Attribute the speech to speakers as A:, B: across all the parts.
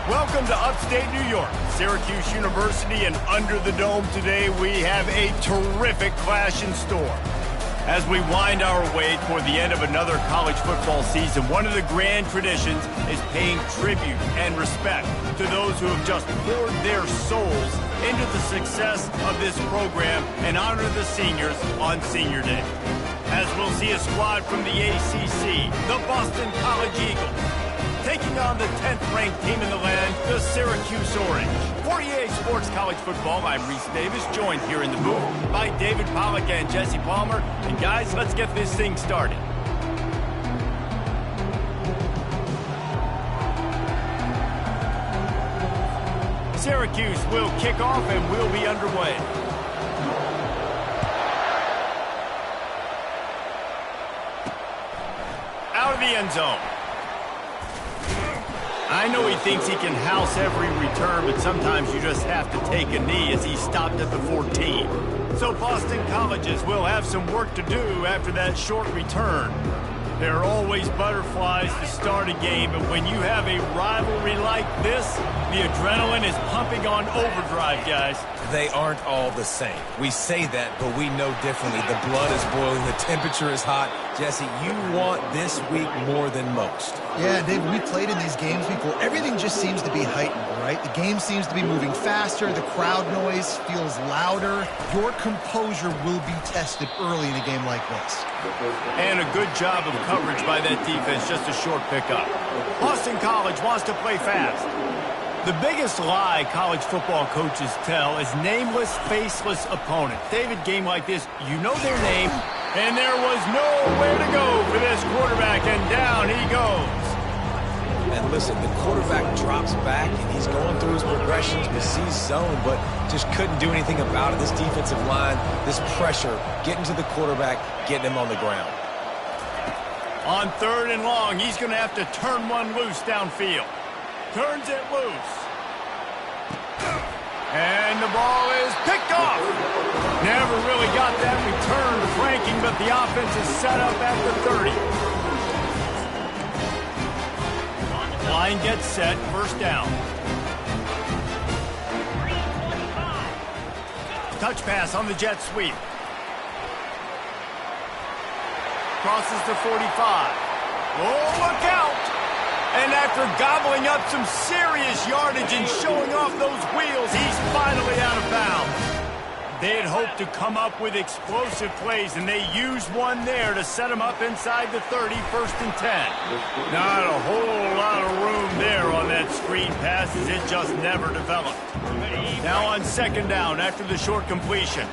A: Welcome to upstate New York, Syracuse University, and under the dome today we have a terrific clash in store. As we wind our way toward the end of another college football season, one of the grand traditions is paying tribute and respect to those who have just poured their souls into the success of this program and honor the seniors on Senior Day. As we'll see a squad from the ACC, the Boston College Eagles, taking on the 10th-ranked team in the land, the Syracuse Orange. For EA Sports College Football, I'm Reese Davis, joined here in the booth by David Pollack and Jesse Palmer. And guys, let's get this thing started. Syracuse will kick off and we'll be underway. Out of the end zone. I know he thinks he can house every return, but sometimes you just have to take a knee as he stopped at the 14. So Boston Colleges will have some work to do after that short return. There are always butterflies to start a game, but when you have a rivalry like this, the adrenaline is pumping on overdrive, guys.
B: They aren't all the same. We say that, but we know differently. The blood is boiling, the temperature is hot. Jesse, you want this week more than most.
C: Yeah, David, we played in these games before. Everything just seems to be heightened, right? The game seems to be moving faster. The crowd noise feels louder. Your composure will be tested early in a game like this.
A: And a good job of coverage by that defense, just a short pickup. Boston College wants to play fast. The biggest lie college football coaches tell is nameless, faceless opponent. David, game like this, you know their name, and there was nowhere to go for this quarterback, and down he goes.
B: And listen, the quarterback drops back, and he's going through his progressions, but sees zone, but just couldn't do anything about it. This defensive line, this pressure, getting to the quarterback, getting him on the ground.
A: On 3rd and long, he's going to have to turn one loose downfield. Turns it loose. And the ball is picked off. Never really got that return flanking, but the offense is set up at the 30. Line gets set, first down. Touch pass on the jet sweep. Crosses to 45. Oh, look out! And after gobbling up some serious yardage and showing off those wheels, he's finally out of bounds. They had hoped to come up with explosive plays, and they used one there to set him up inside the 30, 1st and 10. Not a whole lot of room there on that screen pass, as it just never developed. Now on 2nd down after the short completion.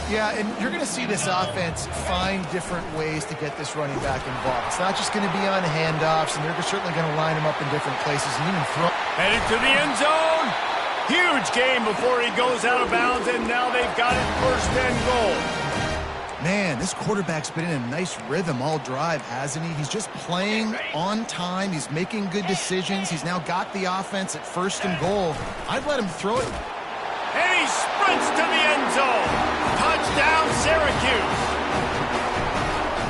C: Yeah, and you're going to see this offense find different ways to get this running back involved. It's not just going to be on handoffs, and they're certainly going to line him up in different places and even throw.
A: Headed to the end zone. Huge game before he goes out of bounds, and now they've got it 1st and goal.
C: Man, this quarterback's been in a nice rhythm all drive, hasn't he? He's just playing on time. He's making good decisions. He's now got the offense at 1st and goal. I'd let him throw it.
A: And he sprints to the end zone. Touchdown, Syracuse.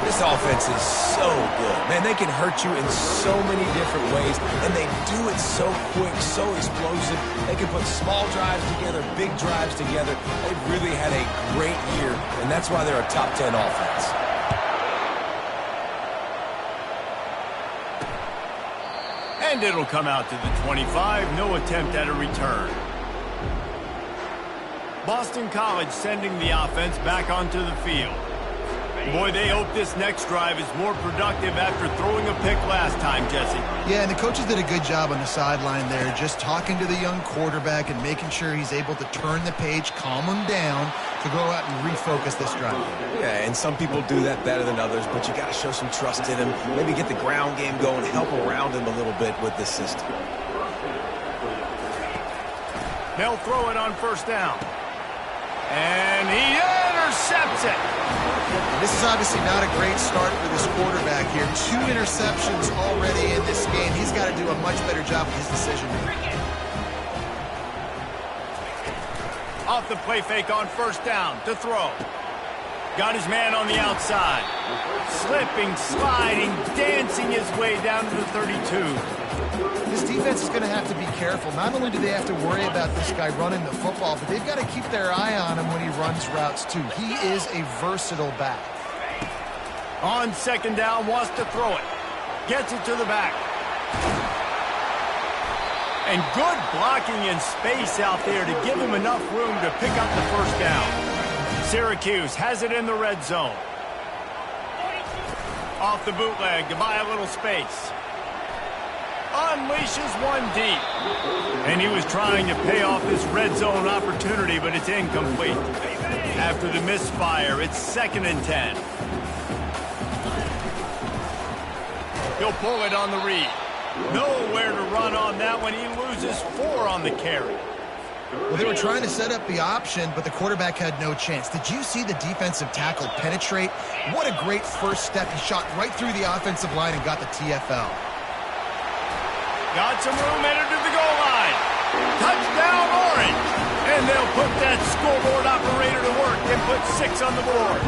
B: This offense is so good. Man, they can hurt you in so many different ways, and they do it so quick, so explosive. They can put small drives together, big drives together. They've really had a great year, and that's why they're a top 10 offense.
A: And it'll come out to the 25. No attempt at a return. Boston College sending the offense back onto the field. Boy, they hope this next drive is more productive after throwing a pick last time, Jesse.
C: Yeah, and the coaches did a good job on the sideline there, just talking to the young quarterback and making sure he's able to turn the page, calm him down, to go out and refocus this drive.
B: Yeah, and some people do that better than others, but you got to show some trust in him, maybe get the ground game going, help around him a little bit with this system.
A: They'll throw it on 1st down. And he intercepts it.
C: This is obviously not a great start for this quarterback here. 2 interceptions already in this game. He's got to do a much better job with his decision.
A: Off the play fake on 1st down to throw. Got his man on the outside. Slipping, sliding, dancing his way down to the 32.
C: This defense is going to have to be careful. Not only do they have to worry about this guy running the football, but they've got to keep their eye on him when he runs routes too. He is a versatile back.
A: On second down, wants to throw it. Gets it to the back. And good blocking in space out there to give him enough room to pick up the first down. Syracuse has it in the red zone. Off the bootleg to buy a little space. Unleashes one deep. And he was trying to pay off this red zone opportunity, but it's incomplete. After the misfire, it's 2nd and 10. He'll pull it on the read. Nowhere to run on that one. He loses 4 on the carry.
C: Well, they were trying to set up the option, but the quarterback had no chance. Did you see the defensive tackle penetrate? What a great first step. He shot right through the offensive line and got the TFL.
A: Got some room, entered to the goal line. Touchdown, Orange. And they'll put that scoreboard operator to work and put 6 on the board.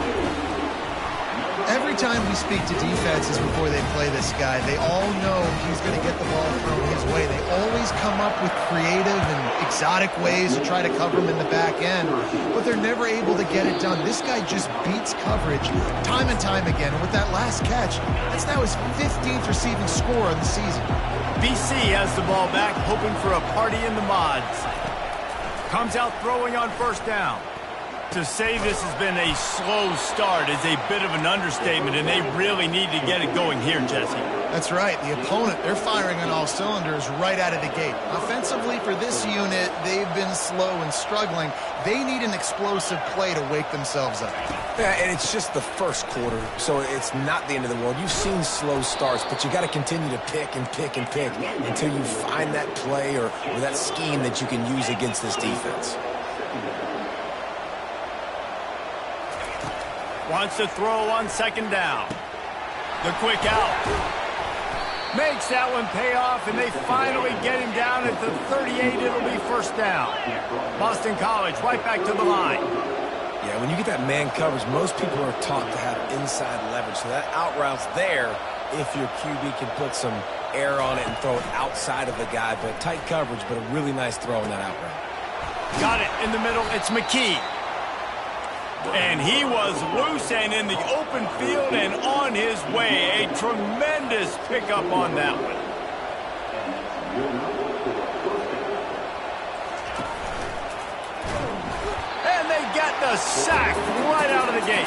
C: Every time we speak to defenses before they play this guy, they all know he's going to get the ball thrown his way. They always come up with creative and exotic ways to try to cover him in the back end, but they're never able to get it done. This guy just beats coverage time and time again, and with that last catch, that's now his 15th receiving score of the season.
A: BC has the ball back, hoping for a party in the mods. Comes out throwing on first down. To say this has been a slow start is a bit of an understatement, and they really need to get it going here, Jesse.
C: That's right. The opponent, they're firing on all cylinders right out of the gate. Offensively, for this unit, they've been slow and struggling. They need an explosive play to wake themselves up.
B: Yeah, and it's just the first quarter, so it's not the end of the world. You've seen slow starts, but you got to continue to pick and pick and pick until you find that play or that scheme that you can use against this defense.
A: Wants to throw on second down. The quick out. Makes that one pay off, and they finally get him down at the 38. It'll be first down. Boston College right back to the line.
B: Yeah, when you get that man coverage, most people are taught to have inside leverage. So that out route's there if your QB can put some air on it and throw it outside of the guy. But tight coverage, but a really nice throw in that out route.
A: Got it in the middle. It's McKee. And he was loose and in the open field and on his way. A tremendous pickup on that one. And they get the sack right out of the gate.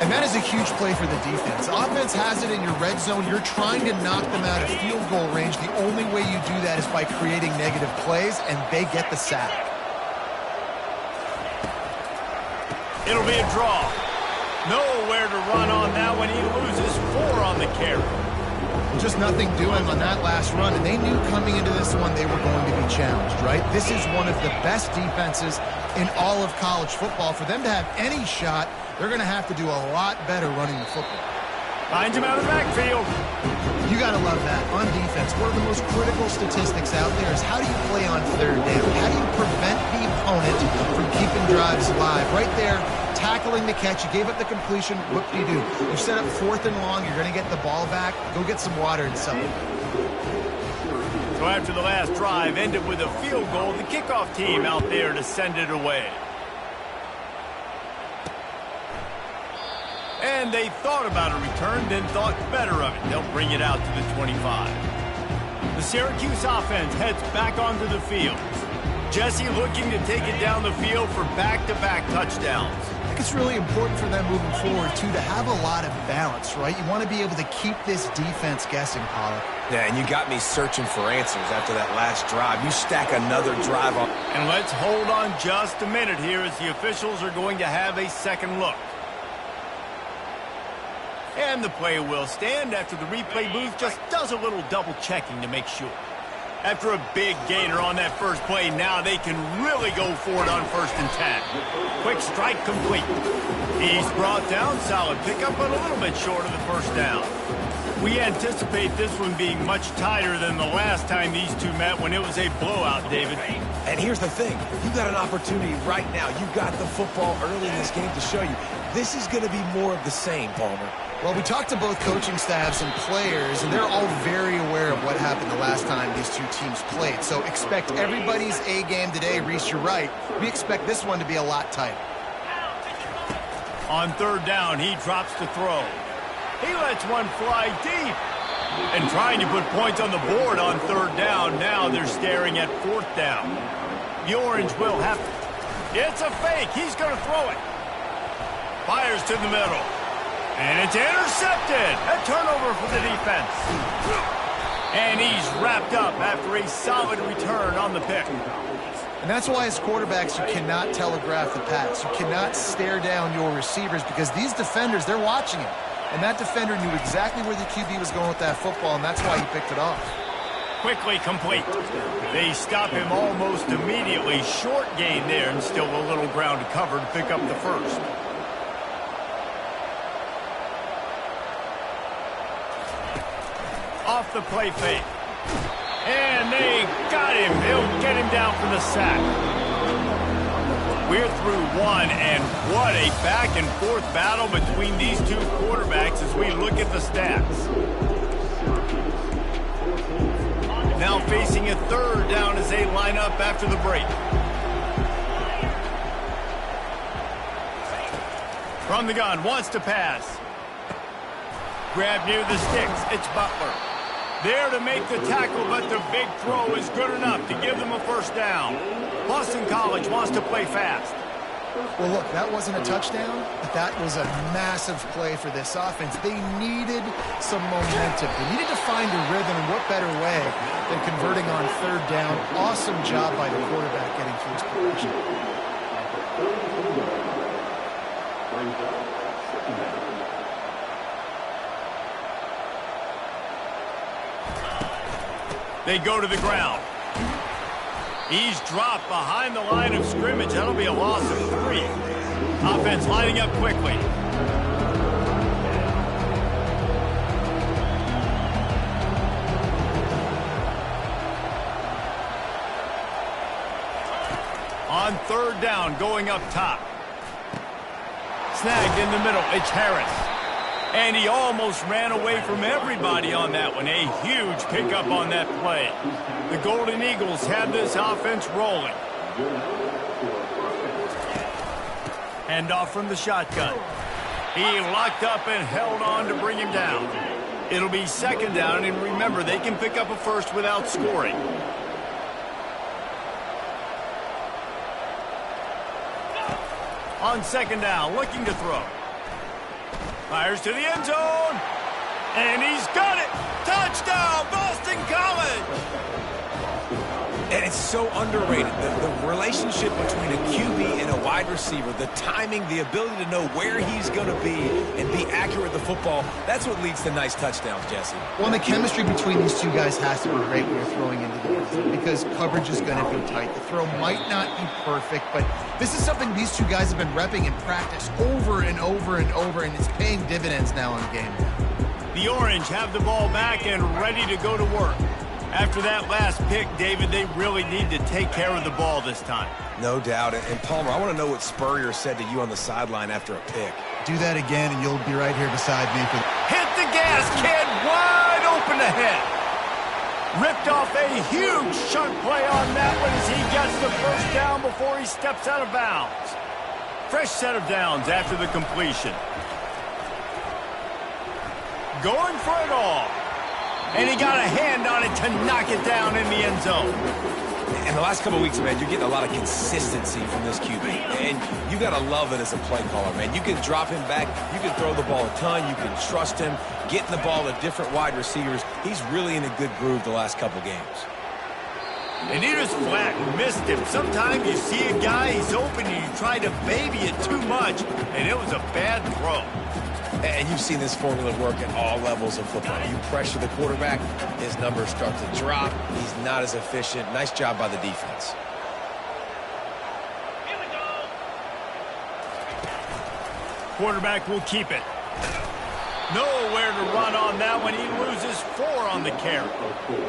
C: And that is a huge play for the defense. Offense has it in your red zone. You're trying to knock them out of field goal range. The only way you do that is by creating negative plays, and they get the sack.
A: It'll be a draw. Nowhere to run on that one. He loses 4 on the carry.
C: Just nothing doing on that last run, and they knew coming into this one they were going to be challenged, right? This is one of the best defenses in all of college football. For them to have any shot, they're going to have to do a lot better running the football.
A: Finds him out of the backfield.
C: You got to love that. On defense, one of the most critical statistics out there is how do you play on third down? How do you prevent the opponent from keeping drives alive? Right there, tackling the catch. You gave up the completion. What do? You set up 4th and long. You're going to get the ball back. Go get some water and something.
A: So after the last drive ended with a field goal, the kickoff team out there to send it away. And they thought about a return, then thought better of it. They'll bring it out to the 25. The Syracuse offense heads back onto the field. Jesse looking to take it down the field for back-to-back touchdowns.
C: I think it's really important for them moving forward, too, to have a lot of balance, right? You want to be able to keep this defense guessing, Pollard.
B: Yeah, and you got me searching for answers after that last drive. You stack another drive on.
A: And let's hold on just a minute here as the officials are going to have a second look. And the play will stand after the replay booth just does a little double checking to make sure. After a big gainer on that first play, now they can really go for it on 1st and 10. Quick strike complete. He's brought down, solid pickup, but a little bit short of the first down. We anticipate this one being much tighter than the last time these two met when it was a blowout, David.
B: And here's the thing. You got an opportunity right now. You got the football early in this game to show you. This is going to be more of the same, Palmer.
C: Well, we talked to both coaching staffs and players, and they're all very aware of what happened the last time these two teams played. So expect everybody's A game today. Reese, you're right. We expect this one to be a lot tighter.
A: On third down, he drops to throw. He lets one fly deep. And trying to put points on the board on third down. Now they're staring at fourth down. The Orange will have to. It's a fake. He's going to throw it. Fires to the middle. And it's intercepted. A turnover for the defense. And he's wrapped up after a solid return on the pick.
C: And that's why as quarterbacks you cannot telegraph the pass. You cannot stare down your receivers because these defenders, they're watching it. And that defender knew exactly where the QB was going with that football, and that's why he picked it off.
A: Quickly complete. They stop him almost immediately. Short gain there and still a little ground to cover to pick up the first. Off the play fake. And they got him. They'll get him down for the sack. We're through one, and what a back-and-forth battle between these two quarterbacks as we look at the stats. Now facing a third down as they line up after the break. From the gun, wants to pass. Grab near the sticks. It's Butler. There to make the tackle, but the big throw is good enough to give them a first down. Boston College wants to play fast.
C: Well, look, that wasn't a touchdown, but that was a massive play for this offense. They needed some momentum. They needed to find a rhythm, and what better way than converting on third down. Awesome job by the quarterback getting through his progression.
A: They go to the ground. He's dropped behind the line of scrimmage. That'll be a loss of 3. Offense lining up quickly. On third down, going up top. Snagged in the middle. It's Harris. And he almost ran away from everybody on that one. A huge pickup on that play. The Golden Eagles have this offense rolling. Hand off from the shotgun. He locked up and held on to bring him down. It'll be second down, and remember, they can pick up a first without scoring. On second down, looking to throw. Fires to the end zone. And he's got it. Touchdown, Boston College.
B: And it's so underrated. The relationship between a QB and a wide receiver, the timing, the ability to know where he's going to be and be accurate with the football, that's what leads to nice touchdowns, Jesse.
C: Well, and the chemistry between these two guys has to be great when you're throwing into the end zone because coverage is going to be tight. The throw might not be perfect, but this is something these two guys have been repping in practice over and over and over, and it's paying dividends now in the game.
A: The Orange have the ball back and ready to go to work. After that last pick, David, they really need to take care of the ball this time.
B: No doubt. And Palmer, I want to know what Spurrier said to you on the sideline after a pick.
C: Do that again, and you'll be right here beside me.
A: Hit the gas, kid. Wide open ahead. Ripped off a huge chunk play on that one as he gets the first down before he steps out of bounds. Fresh set of downs after the completion. Going for it all. And he got a hand on it to knock it down in the end zone.
B: In the last couple of weeks, man, you're getting a lot of consistency from this QB. And you got to love it as a play caller, man. You can drop him back. You can throw the ball a ton. You can trust him. Getting the ball to different wide receivers. He's really in a good groove the last couple games.
A: And he just flat missed him. Sometimes you see a guy, he's open, and you try to baby it too much, and it was a bad throw.
B: And you've seen this formula work at all levels of football. You pressure the quarterback, his numbers start to drop. He's not as efficient. Nice job by the defense.
A: Here we go. Quarterback will keep it. Nowhere to run on that one. He loses 4 on the carry.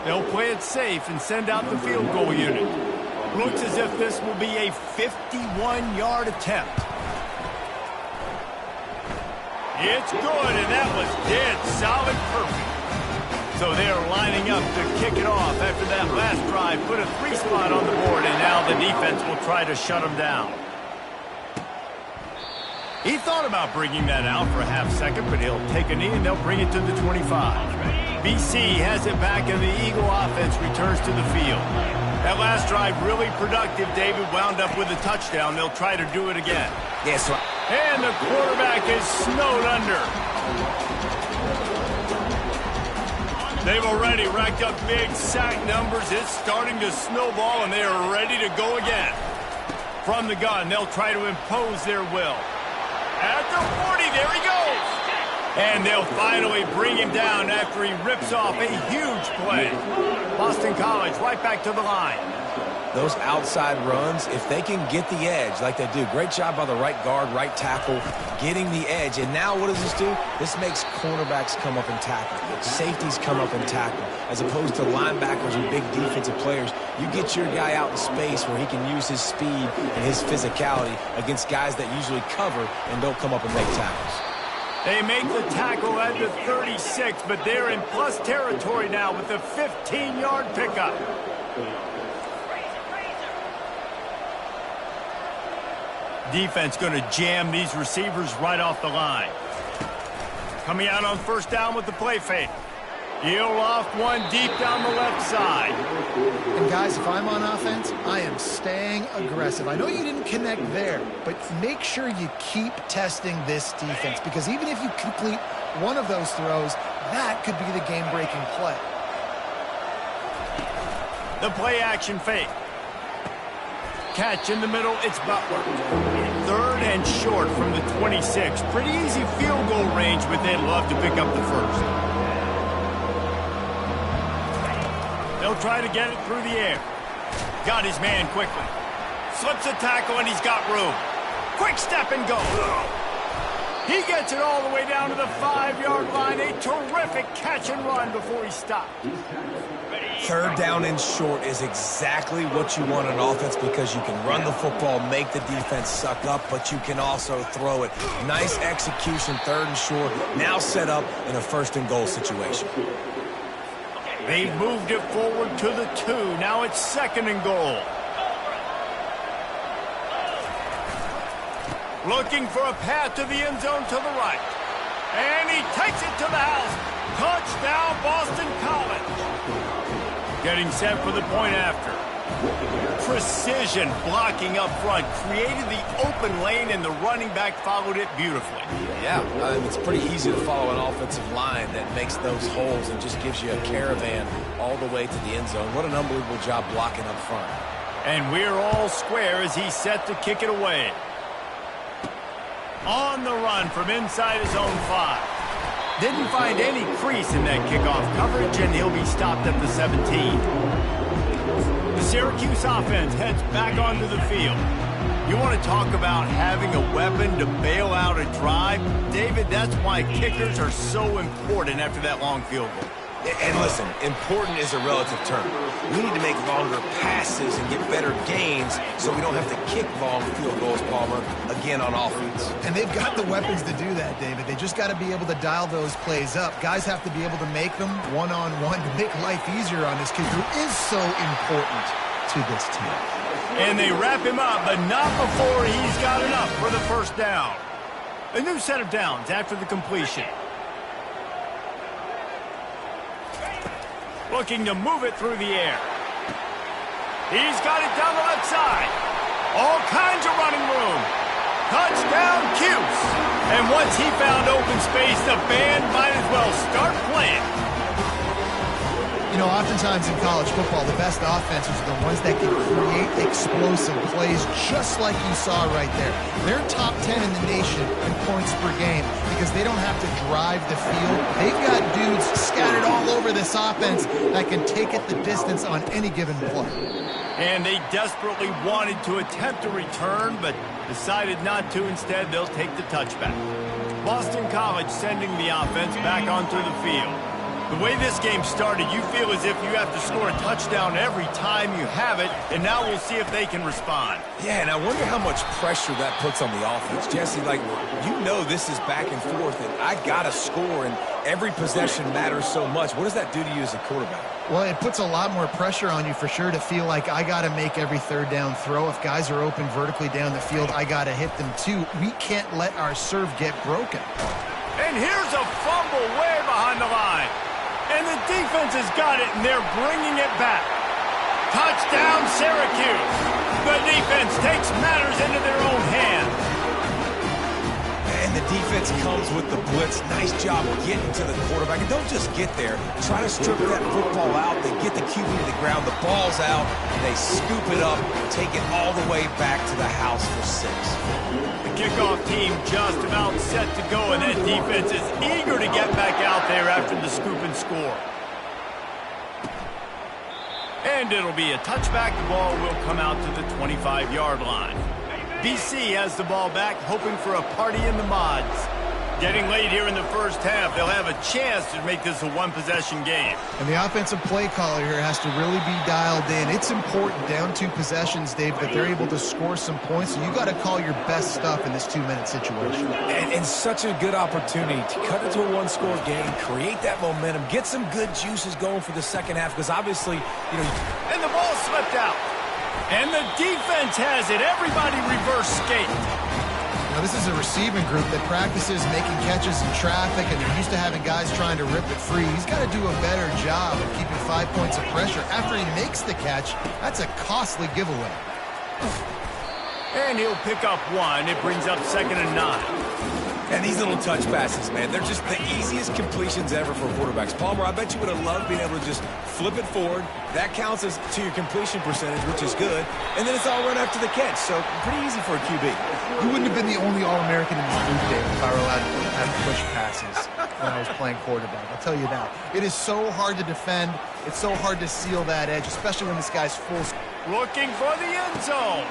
A: They'll play it safe and send out the field goal unit. Looks as if this will be a 51-yard attempt. It's good, and that was dead solid perfect. So they are lining up to kick it off after that last drive. Put a 3 spot on the board, and now the defense will try to shut them down. He thought about bringing that out for a half second, but he'll take a knee and they'll bring it to the 25. BC has it back, and the Eagle offense returns to the field. That last drive really productive. David wound up with a touchdown. They'll try to do it again.
B: Yes, sir.
A: And the quarterback is snowed under. They've already racked up big sack numbers. It's starting to snowball, and they are ready to go again. From the gun, they'll try to impose their will. At the 40, there he goes. And they'll finally bring him down after he rips off a huge play. Boston College right back to the line.
B: Those outside runs, if they can get the edge like they do, great job by the right guard, right tackle, getting the edge. And now what does this do? This makes cornerbacks come up and tackle. Safeties come up and tackle. As opposed to linebackers and big defensive players, you get your guy out in space where he can use his speed and his physicality against guys that usually cover and don't come up and make tackles.
A: They make the tackle at the 36, but they're in plus territory now with a 15-yard pickup. Defense going to jam these receivers right off the line. Coming out on first down with the play fake. He'll off one deep down the left side.
C: And guys, if I'm on offense, I am staying aggressive. I know you didn't connect there, but make sure you keep testing this defense, because even if you complete one of those throws, that could be the game-breaking play.
A: The play action fake. Catch in the middle, it's Butler. 3rd and short from the 26. Pretty easy field goal range, but they'd love to pick up the first. They'll try to get it through the air. Got his man quickly. Slips a tackle, and he's got room. Quick step and go. He gets it all the way down to the 5-yard line. A terrific catch and run before he stopped.
B: 3rd down and short is exactly what you want on offense, because you can run the football, make the defense suck up, but you can also throw it. Nice execution, 3rd and short, now set up in a 1st and goal situation.
A: They moved it forward to the 2. Now it's 2nd and goal. Looking for a path to the end zone to the right. And he takes it to the house. Touchdown, Boston College. Getting set for the point after. Precision blocking up front. Created the open lane, and the running back followed it beautifully.
B: Yeah, it's pretty easy to follow an offensive line that makes those holes and just gives you a caravan all the way to the end zone. What an unbelievable job blocking up front.
A: And we're all square as he's set to kick it away. On the run from inside his own 5. Didn't find any crease in that kickoff coverage, and he'll be stopped at the 17. The Syracuse offense heads back onto the field. You want to talk about having a weapon to bail out a drive? David, that's why kickers are so important after that long field goal.
B: And listen, important is a relative term. We need to make longer passes and get better gains so we don't have to kick long field goals, Palmer, again on offense.
C: And they've got the weapons to do that, David. They just got to be able to dial those plays up. Guys have to be able to make them one-on-one to make life easier on this kid who is so important to this team.
A: And they wrap him up, but not before he's got enough for the first down. A new set of downs after the completion. Looking to move it through the air. He's got it down the left side. All kinds of running room. Touchdown, Cuse. And once he found open space, the band might as well start playing.
C: You know, oftentimes in college football, the best offenses are the ones that can create explosive plays, just like you saw right there. They're top 10 in the nation in points per game because they don't have to drive the field. They've got dudes scattered all over this offense that can take it the distance on any given play.
A: And they desperately wanted to attempt a return, but decided not to. Instead, they'll take the touchback. Boston College sending the offense back onto the field. The way this game started, you feel as if you have to score a touchdown every time you have it, and now we'll see if they can respond.
B: Yeah, and I wonder how much pressure that puts on the offense. Jesse, like, you know this is back and forth, and I got to score, and every possession matters so much. What does that do to you as a quarterback?
C: Well, it puts a lot more pressure on you for sure to feel like I got to make every third down throw. If guys are open vertically down the field, I got to hit them too. We can't let our serve get broken.
A: And here's a fumble way behind the line. And the defense has got it, and they're bringing it back. Touchdown, Syracuse. The defense takes matters into their own hands.
B: And the defense comes with the blitz. Nice job getting to the quarterback. And don't just get there. Try to strip that football out. They get the QB to the ground. The ball's out. They scoop it up, take it all the way back to the house for 6.
A: The kickoff team just about set to go, and that defense is eager to get back out there after the scoop and score. And it'll be a touchback. The ball will come out to the 25-yard line. BC has the ball back, hoping for a party in the mods. Getting late here in the first half, they'll have a chance to make this a one-possession game.
C: And the offensive play caller here has to really be dialed in. It's important down 2 possessions, Dave, that they're able to score some points. And you got to call your best stuff in this 2-minute situation.
B: And such a good opportunity to cut it to a 1-score game, create that momentum, get some good juices going for the second half. Because obviously, you know.
A: And the ball slipped out. And the defense has it. Everybody reverse skate.
C: Now, this is a receiving group that practices making catches in traffic, and they're used to having guys trying to rip it free. He's got to do a better job of keeping 5 points of pressure. After he makes the catch, that's a costly giveaway.
A: And he'll pick up 1. It brings up 2nd and 9.
B: And these little touch passes, man, they're just the easiest completions ever for quarterbacks. Palmer, I bet you would have loved being able to just flip it forward. That counts as to your completion percentage, which is good. And then it's all run after the catch, so pretty easy for a QB.
C: You wouldn't have been the only All-American in this league, Dave, if I were allowed to have push passes when I was playing quarterback. I'll tell you that. It is so hard to defend. It's so hard to seal that edge, especially when this guy's full.
A: Looking for the end zone.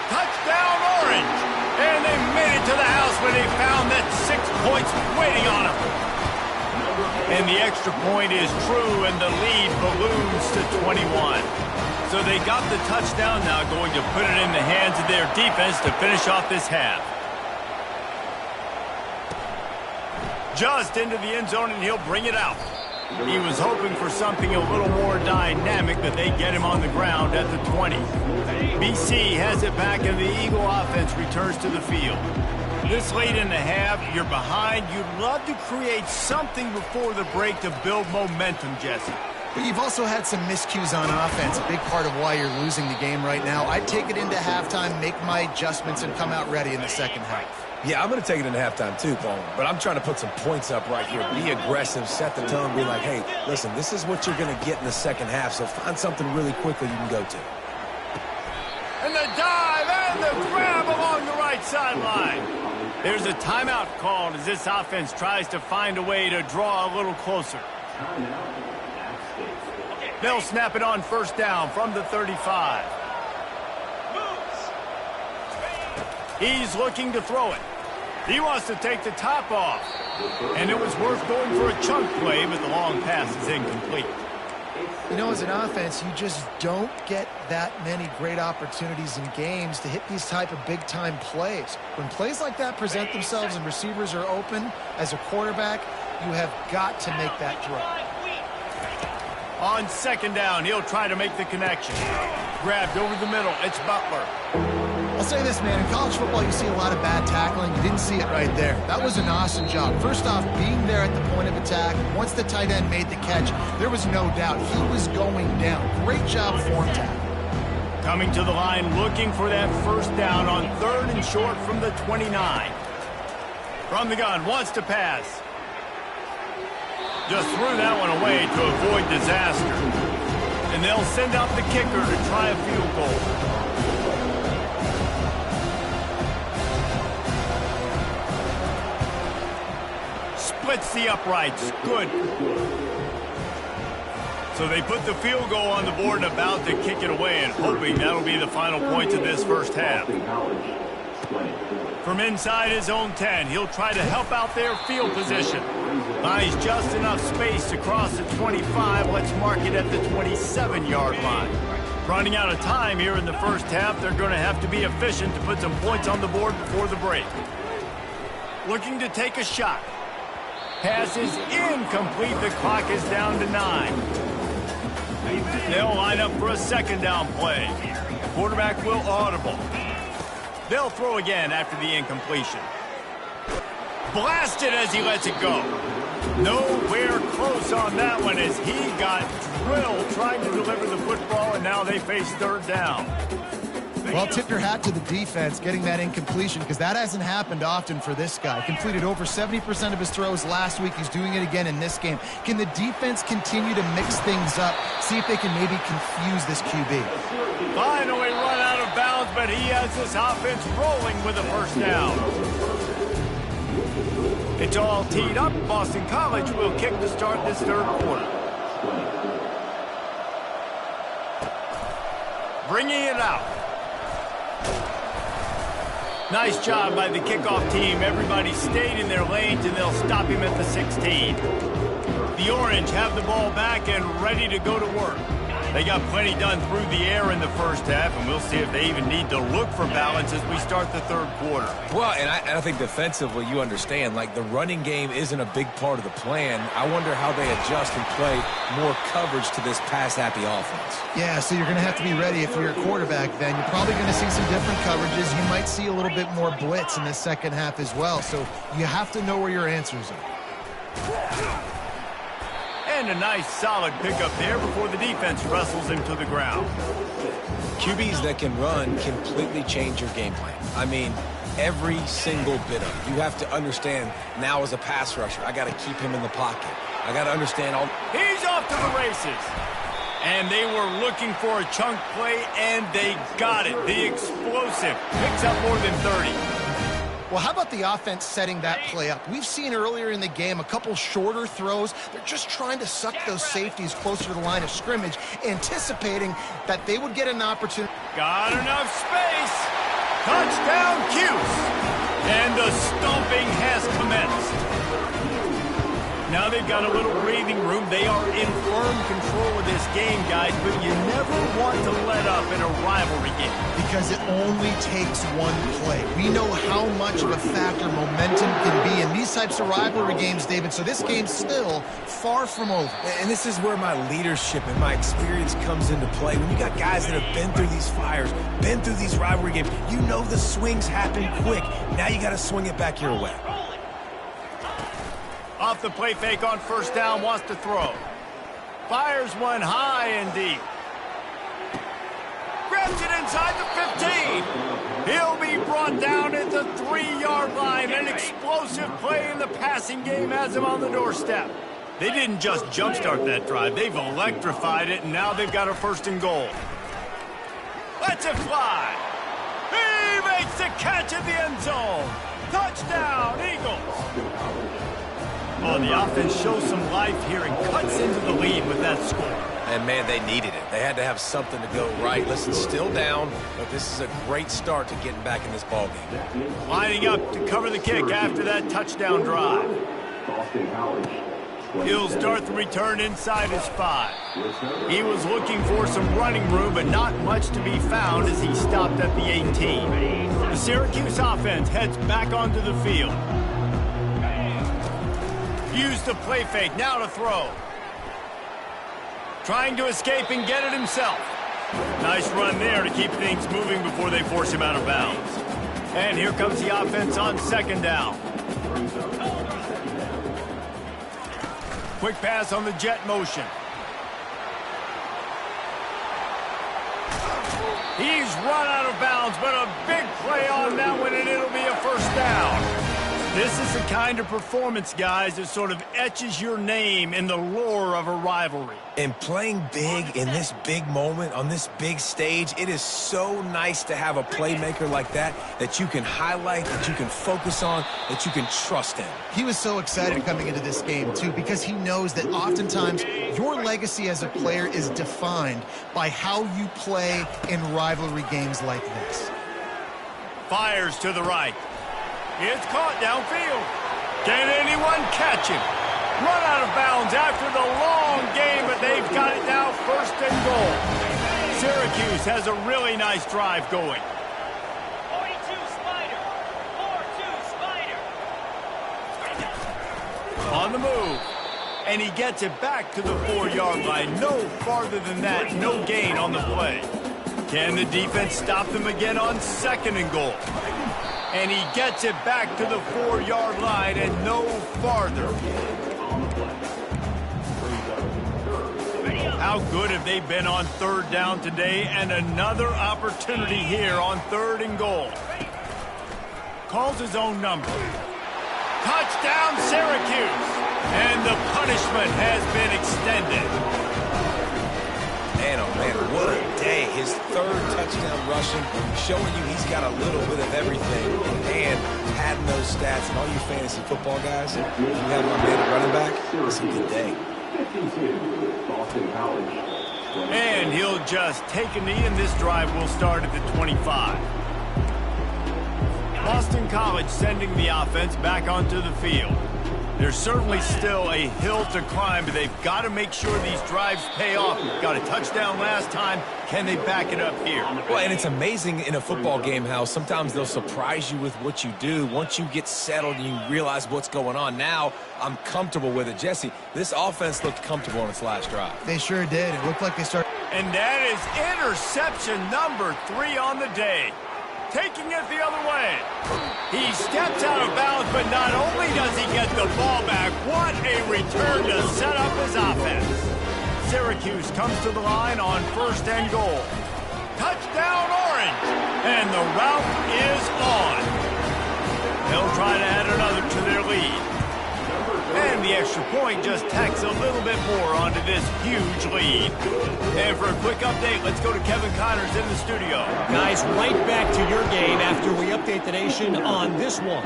A: Touchdown, Orange. And they made it to the house when they found that 6 points waiting on them. And the extra point is true, and the lead balloons to 21. So they got the touchdown, now going to put it in the hands of their defense to finish off this half. Just into the end zone, and he'll bring it out. He was hoping for something a little more dynamic, but they get him on the ground at the 20. BC has it back, and the Eagle offense returns to the field. This late in the half, you're behind. You'd love to create something before the break to build momentum, Jesse.
C: But you've also had some miscues on offense, a big part of why you're losing the game right now. I'd take it into halftime, make my adjustments, and come out ready in the second half.
B: Yeah, I'm going to take it into halftime too, Paul. But I'm trying to put some points up right here. Be aggressive, set the tone, be like, hey, listen, this is what you're going to get in the second half, so find something really quickly you can go to.
A: And the dive and the grab along the right sideline. There's a timeout called as this offense tries to find a way to draw a little closer. They'll snap it on first down from the 35. He's looking to throw it. He wants to take the top off. And it was worth going for a chunk play, but the long pass is incomplete.
C: You know, as an offense, you just don't get that many great opportunities in games to hit these type of big-time plays. When plays like that present themselves and receivers are open, as a quarterback, you have got to make that throw.
A: On second down, he'll try to make the connection. Grabbed over the middle. It's Butler.
C: I'll say this, man. In college football, you see a lot of bad tackling. You didn't see it right there. That was an awesome job. First off, being there at the point of attack. Once the tight end made the catch, there was no doubt he was going down. Great job form tackle.
A: Coming to the line, looking for that first down on 3rd and short from the 29. From the gun, wants to pass. Just threw that one away to avoid disaster. And they'll send out the kicker to try a field goal. Splits the uprights. Good. So they put the field goal on the board and about to kick it away, and hoping that'll be the final point of this first half. From inside his own 10, he'll try to help out their field position. Buys just enough space to cross the 25. Let's mark it at the 27-yard line. Running out of time here in the first half, they're going to have to be efficient to put some points on the board before the break. Looking to take a shot. Pass is incomplete. The clock is down to 9. They'll line up for a second down play. Quarterback will audible. They'll throw again after the incompletion. Blasted as he lets it go. Nowhere close on that one as he got drilled trying to deliver the football, and now they face third down.
C: Well, tip your hat to the defense getting that incompletion because that hasn't happened often for this guy. Completed over 70% of his throws last week. He's doing it again in this game. Can the defense continue to mix things up? See if they can maybe confuse this QB.
A: Finally run out of bounds, but he has this offense rolling with a first down. It's all teed up. Boston College will kick to start this third quarter. Bringing it out. Nice job by the kickoff team. Everybody stayed in their lanes, and they'll stop him at the 16. The Orange have the ball back and ready to go to work. They got plenty done through the air in the first half, and we'll see if they even need to look for balance as we start the third quarter.
B: Well, and I think defensively, you understand, like the running game isn't a big part of the plan. I wonder how they adjust and play more coverage to this pass-happy offense.
C: Yeah, so you're going to have to be ready if you're a quarterback then. You're probably going to see some different coverages. You might see a little bit more blitz in the second half as well, so you have to know where your answers are.
A: And a nice solid pickup there before the defense wrestles him to the ground.
B: QBs that can run completely change your game plan. I mean, every single bit of it. You have to understand now as a pass rusher, I got to keep him in the pocket. I got to understand all.
A: He's off to the races. And they were looking for a chunk play, and they got it. The explosive picks up more than 30.
C: Well, how about the offense setting that play up? We've seen earlier in the game a couple shorter throws. They're just trying to suck those safeties closer to the line of scrimmage, anticipating that they would get an opportunity.
A: Got enough space. Touchdown, Cuse. And the stomping has commenced. Now they've got a little breathing room. They are in firm control of this game, guys, but you never want to let up in a rivalry game.
C: Because it only takes one play. We know how much of a factor momentum can be in these types of rivalry games, David, so this game's still far from over.
B: And this is where my leadership and my experience comes into play. When you got guys that have been through these fires, been through these rivalry games, you know the swings happen quick. Now you got to swing it back your way.
A: Off the play fake on first down, wants to throw. Fires one high and deep. Grabs it inside the 15. He'll be brought down at the 3-yard line. An explosive play in the passing game has him on the doorstep. They didn't just jumpstart that drive. They've electrified it, and now they've got a first and goal. Lets it fly. He makes the catch in the end zone. Touchdown, Eagles. Oh, the offense shows some life here and cuts into the lead with that score.
B: And, man, they needed it. They had to have something to go right. Listen, still down, but this is a great start to getting back in this ballgame.
A: Lining up to cover the kick after that touchdown drive. He'll start the return inside his 5. He was looking for some running room, but not much to be found as he stopped at the 18. The Syracuse offense heads back onto the field. Use the play fake, now to throw. Trying to escape and get it himself. Nice run there to keep things moving before they force him out of bounds. And here comes the offense on second down. Quick pass on the jet motion. He's run out of bounds, but a big play on that one, and it'll be a first down. This is the kind of performance, guys, that sort of etches your name in the lore of a rivalry.
B: And playing big in this big moment, on this big stage, it is so nice to have a playmaker like that you can highlight, that you can focus on, that you can trust in.
C: He was so excited coming into this game, too, because he knows that oftentimes your legacy as a player is defined by how you play in rivalry games like this.
A: Fires to the right. It's caught downfield. Can anyone catch him? Run out of bounds after the long game, but they've got it now, first and goal. Syracuse has a really nice drive going.
D: 42 Spider. 4-2 Spider.
A: On the move. And he gets it back to the 4-yard line. No farther than that. No gain on the play. Can the defense stop them again on second and goal? And he gets it back to the 4-yard line and no farther. How good have they been on third down today? And another opportunity here on third and goal. Calls his own number. Touchdown, Syracuse. And the punishment has been extended.
B: Man, oh man, what a day. His third touchdown rushing, showing you he's got a little bit of everything. And padding those stats, and all you fantasy football guys, if you have my man at running back, it's a good day.
A: And he'll just take a knee, and this drive will start at the 25. Boston College sending the offense back onto the field. There's certainly still a hill to climb, but they've got to make sure these drives pay off. Got a touchdown last time. Can they back it up here?
B: Well, and it's amazing in a football game how sometimes they'll surprise you with what you do. Once you get settled and you realize what's going on, now I'm comfortable with it. Jesse, this offense looked comfortable on its last drive.
C: They sure did. It looked like they started.
A: And that is interception number 3 on the day. Taking it the other way. He steps out of bounds, but not only does he get the ball back, what a return to set up his offense. Syracuse comes to the line on first and goal. Touchdown, Orange. And the route is on. They'll try to add another to their lead. And the extra point just tacks a little bit more onto this huge lead. And for a quick update, let's go to Kevin Connors in the studio.
E: Guys, right back to your game after we update the nation on this one.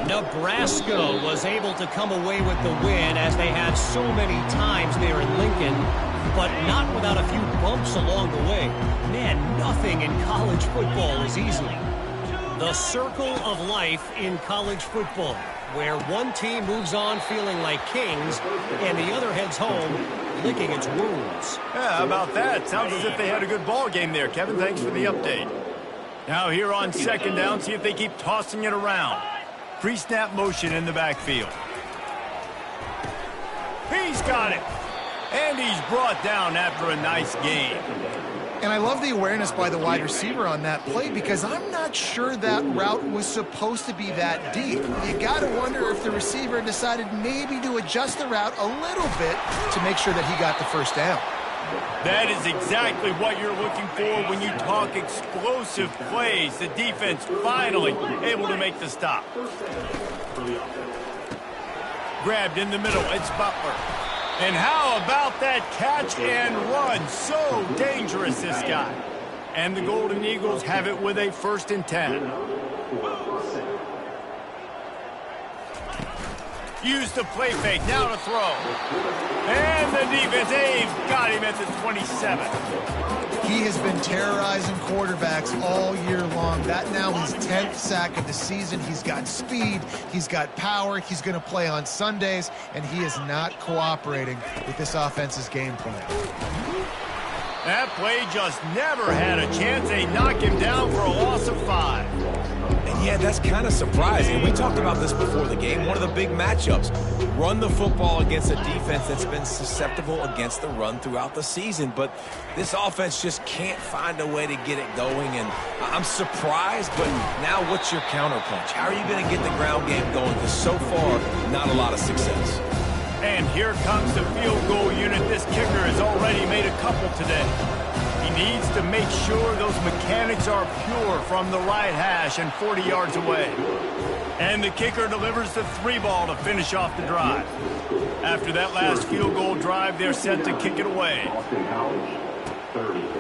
E: Nebraska was able to come away with the win as they have so many times there in Lincoln, but not without a few bumps along the way. Man, nothing in college football is easy. The circle of life in college football, where one team moves on feeling like kings and the other heads home licking its wounds.
A: Yeah, how about that? Sounds as if they had a good ball game there. Kevin, thanks for the update. Now here on second down, see if they keep tossing it around. Pre-snap motion in the backfield. He's got it. And he's brought down after a nice gain.
C: And I love the awareness by the wide receiver on that play because I'm not sure that route was supposed to be that deep. You got to wonder if the receiver decided maybe to adjust the route a little bit to make sure that he got the first down.
A: That is exactly what you're looking for when you talk explosive plays. The defense finally able to make the stop. Grabbed in the middle, it's Butler. And how about that catch and run? So dangerous, this guy. And the Golden Eagles have it with a first and 10. Use the play fake, now to throw. And the defense, they've got him at the 27.
C: He has been terrorizing quarterbacks all year long. That now his 10th sack of the season. He's got speed, he's got power, he's going to play on Sundays, and he is not cooperating with this offense's game plan.
A: That play just never had a chance. They knock him down for a loss of 5.
B: And yeah, that's kind of surprising. We talked about this before the game. One of the big matchups. Run the football against a defense that's been susceptible against the run throughout the season. But this offense just can't find a way to get it going. And I'm surprised, but now what's your counterpunch? How are you going to get the ground game going? Because so far, not a lot of success.
A: And here comes the field goal unit. This kicker has already made a couple today. He needs to make sure those mechanics are pure from the right hash and 40 yards away. And the kicker delivers the 3-ball to finish off the drive. After that last field goal drive, they're set to kick it away.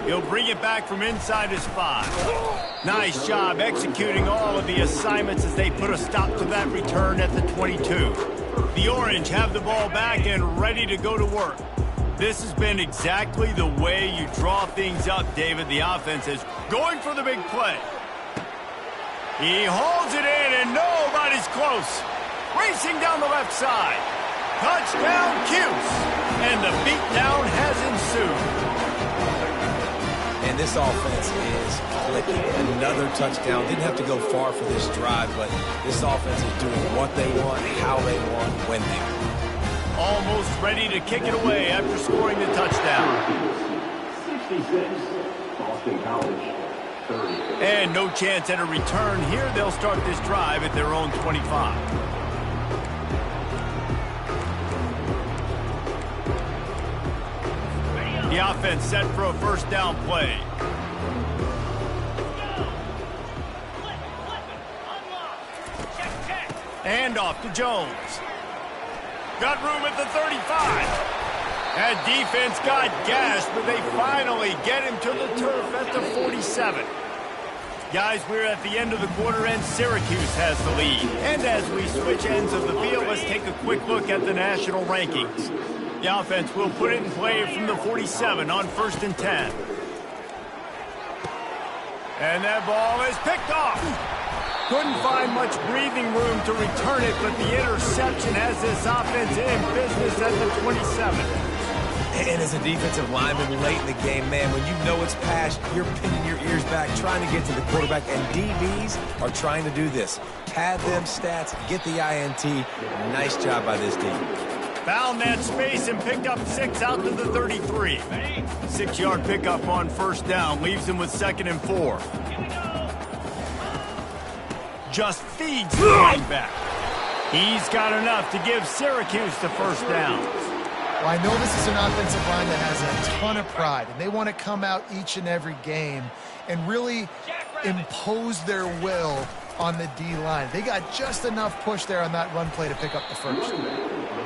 A: He'll bring it back from inside his 5. Nice job executing all of the assignments as they put a stop to that return at the 22. The Orange have the ball back and ready to go to work. This has been exactly the way you draw things up, David. The offense is going for the big play. He holds it in, and nobody's close. Racing down the left side. Touchdown, Cuse! And the beatdown has ensued.
B: And this offense is clicking. Another touchdown. Didn't have to go far for this drive, but this offense is doing what they want, how they want, when they want.
A: Almost ready to kick it away after scoring the touchdown.
F: 66, Boston College, 30.
A: And no chance at a return here. They'll start this drive at their own 25. The offense set for a first down play. And off to Jones. Got room at the 35. That defense got gashed, but they finally get him to the turf at the 47. Guys, we're at the end of the quarter, and Syracuse has the lead. And as we switch ends of the field, let's take a quick look at the national rankings. The offense will put it in play from the 47 on 1st and 10. And that ball is picked off. Couldn't find much breathing room to return it, but the interception has this offense in business at the 27.
B: And as a defensive lineman late in the game, man, when you know it's past, you're pinning your ears back, trying to get to the quarterback, and DBs are trying to do this. Pad them stats, get the INT. Nice job by this team.
A: Found that space and picked up 6 out to the 33. 6-yard pickup on first down leaves him with 2nd and 4. Just feeds the running back. He's got enough to give Syracuse the first down.
C: Well, I know this is an offensive line that has a ton of pride, and they want to come out each and every game and really impose their will on the D-line. They got just enough push there on that run play to pick up the first.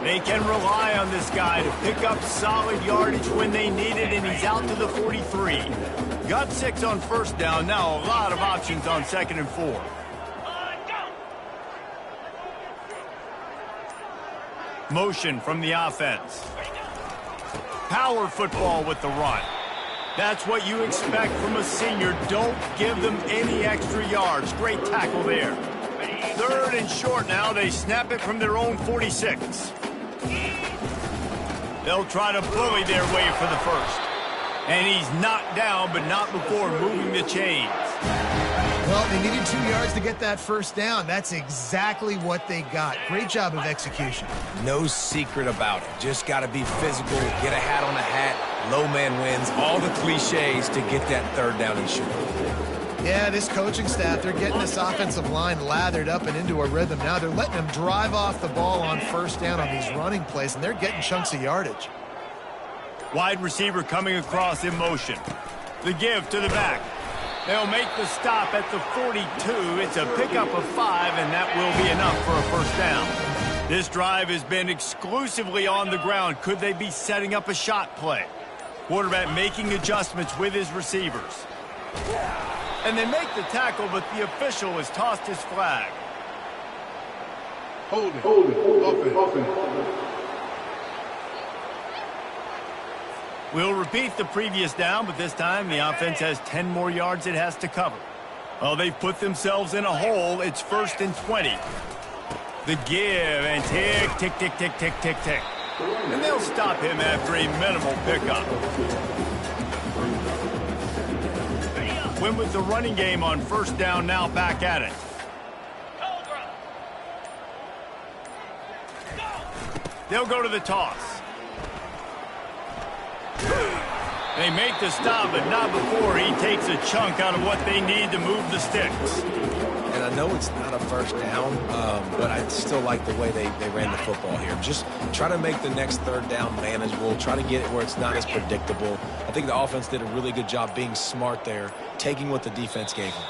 A: They can rely on this guy to pick up solid yardage when they need it, and he's out to the 43. Got 6 on first down. Now a lot of options on 2nd and 4. Motion from the offense. Power football with the run. That's what you expect from a senior. Don't give them any extra yards. Great tackle there. 3rd and short now. They snap it from their own 46. They'll try to bully their way for the first. And he's knocked down, but not before moving the chains.
C: Well, they needed 2 yards to get that first down. That's exactly what they got. Great job of execution.
B: No secret about it. Just got to be physical, get a hat on a hat, low man wins, all the cliches to get that 3rd down and short.
C: Yeah, this coaching staff, they're getting this offensive line lathered up and into a rhythm now. They're letting them drive off the ball on first down on these running plays, and they're getting chunks of yardage.
A: Wide receiver coming across in motion. The give to the back. They'll make the stop at the 42. It's a pickup of 5, and that will be enough for a first down. This drive has been exclusively on the ground. Could they be setting up a shot play? Quarterback making adjustments with his receivers. And they make the tackle, but the official has tossed his flag.
F: Hold it. Offense.
A: We'll repeat the previous down, but this time the offense has 10 more yards it has to cover. Well, they've put themselves in a hole. It's 1st and 20. The give, and tick, tick, tick, tick, tick, tick, tick. And they'll stop him after a minimal pickup. Win with the running game on first down, now back at it. They'll go to the toss. They make the stop, but not before he takes a chunk out of what they need to move the sticks.
B: And I know it's not a first down, but I still like the way they ran the football here. Just try to make the next 3rd down manageable. Try to get it where it's not as predictable. I think the offense did a really good job being smart there, taking what the defense gave them.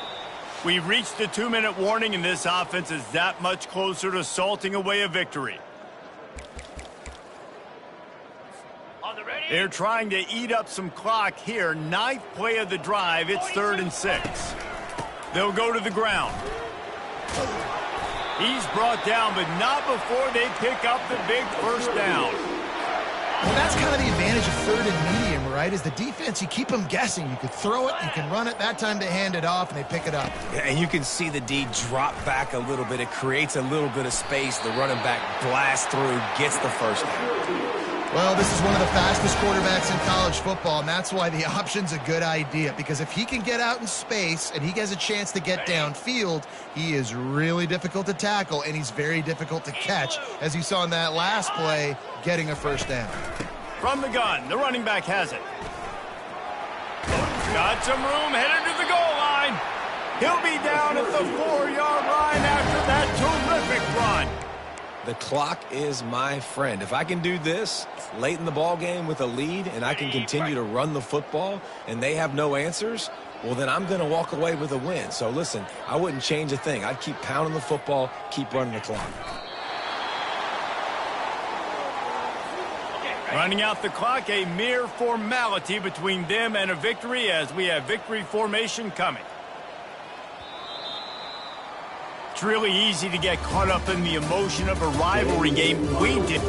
A: We've reached the 2-minute warning, and this offense is that much closer to salting away a victory. They're trying to eat up some clock here. 9th play of the drive. It's 3rd and 6. They'll go to the ground. He's brought down, but not before they pick up the big first down.
C: Well, that's kind of the advantage of third and medium, right? Is the defense, you keep them guessing. You could throw it, you can run it. That time they hand it off, and they pick it up.
B: Yeah, and you can see the D drop back a little bit. It creates a little bit of space. The running back blasts through, gets the first down.
C: Well, this is one of the fastest quarterbacks in college football, and that's why the option's a good idea. Because if he can get out in space and he has a chance to get downfield, he is really difficult to tackle, and he's very difficult to catch, as you saw in that last play, getting a first down.
A: From the gun, the running back has it. Got some room, headed to the goal line. He'll be down at the 4-yard line after that terrific run.
B: The clock is my friend. If I can do this late in the ball game with a lead and I can continue to run the football and they have no answers, well, then I'm going to walk away with a win. So, listen, I wouldn't change a thing. I'd keep pounding the football, keep running the clock.
A: Running out the clock, a mere formality between them and a victory as we have victory formation coming. It's really easy to get caught up in the emotion of a rivalry game. We did.